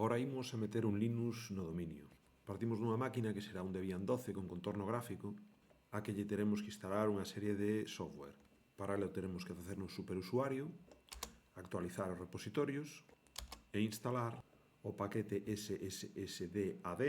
Agora imos a meter un Linux no dominio. Partimos dunha máquina que será un Debian 12 con contorno gráfico a que lle teremos que instalar unha serie de software. Para ello teremos que facer un superusuario, actualizar os repositorios e instalar o paquete SSSDAD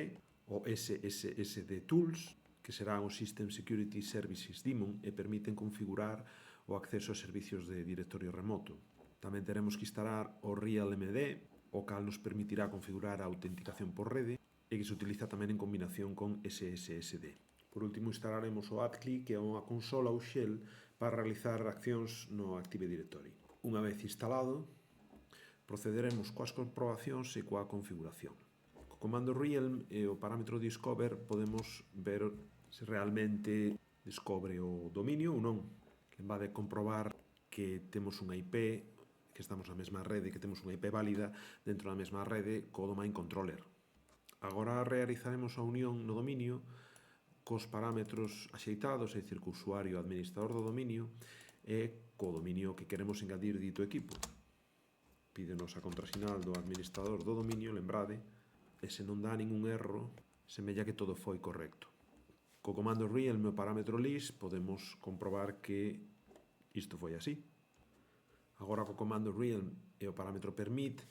ou SSSD Tools, que serán os System Security Services Daemon e permiten configurar o acceso a servicios de directorio remoto. Tamén teremos que instalar o RealMD, o cal nos permitirá configurar a autenticación por rede e que se utiliza tamén en combinación con SSSD. Por último, instalaremos o AdCli, que é unha consola ou shell para realizar accións no Active Directory. Unha vez instalado, procederemos coas comprobacións e coa configuración. Co comando realm e o parámetro discover podemos ver se realmente descobre o dominio ou non. Lembade comprobar que temos unha IP, que estamos na mesma rede, que temos unha IP válida dentro da mesma rede co domain controller. Agora realizaremos a unión no dominio cos parámetros axeitados, é dicir, co usuario administrador do dominio e co dominio que queremos engadir dito equipo. Pídenos a contrasinal do administrador do dominio, lembrade, e se non dá ningún erro, semella que todo foi correcto. Co comando realm e o parámetro list podemos comprobar que isto foi así. Agora co comando realm e o parámetro permit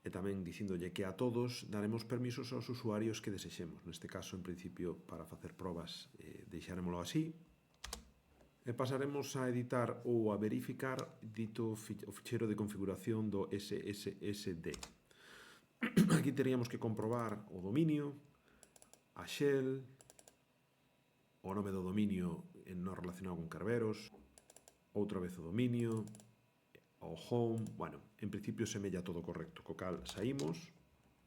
e tamén dicíndolle que a todos daremos permisos aos usuarios que desexemos. Neste caso, en principio, para facer probas, deixaremoslo así. E pasaremos a editar ou a verificar dito o ficheiro de configuración do SSSD. Aquí teríamos que comprobar o dominio, a shell, o nome do dominio non relacionado con Kerberos, outra vez o dominio, o home, bueno, en principio semella todo correcto, co cal saímos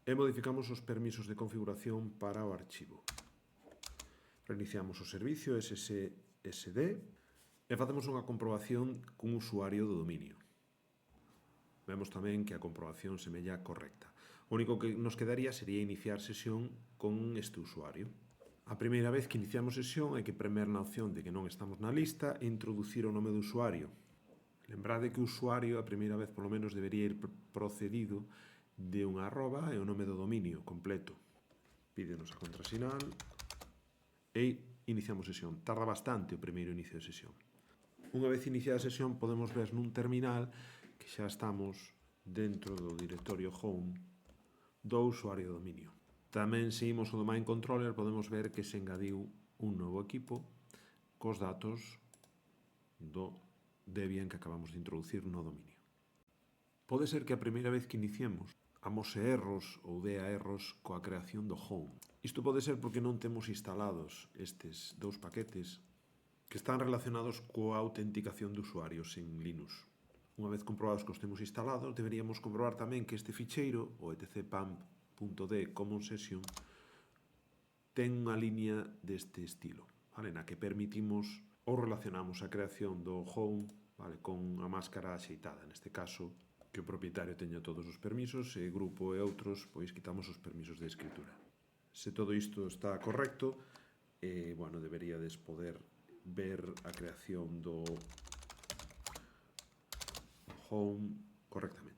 e modificamos os permisos de configuración para o archivo. Reiniciamos o servicio SSSD e facemos unha comprobación cun usuario do dominio. Vemos tamén que a comprobación semella correcta. O único que nos quedaría sería iniciar sesión con este usuario. A primeira vez que iniciamos sesión hai que premer na opción de que non estamos na lista e introducir o nome do usuario. Lembrade que o usuario, a primeira vez polo menos, debería ir procedido de unha arroba e o nome do dominio completo. Pídenos a contrasinal e iniciamos sesión. Tarda bastante o primeiro inicio de sesión. Unha vez iniciada a sesión podemos ver nun terminal que xa estamos dentro do directorio home do usuario do dominio. Tamén se imos ao domain controller podemos ver que se engadiu un novo equipo cos datos do Debian que acabamos de introducir no dominio. Pode ser que a primeira vez que iniciemos amose erros ou dea erros coa creación do home. Isto pode ser porque non temos instalados estes dous paquetes que están relacionados coa autenticación de usuarios en Linux. Unha vez comprobados que os temos instalados, deberíamos comprobar tamén que este ficheiro, o etcpump.d common session, ten unha línea deste estilo, vale, na que permitimos ou relacionamos a creación do home, vale, con a máscara axeitada. Neste caso, que o propietario teña todos os permisos e grupo e outros, pois quitamos os permisos de escritura. Se todo isto está correcto, bueno, deberíades poder ver a creación do home correctamente.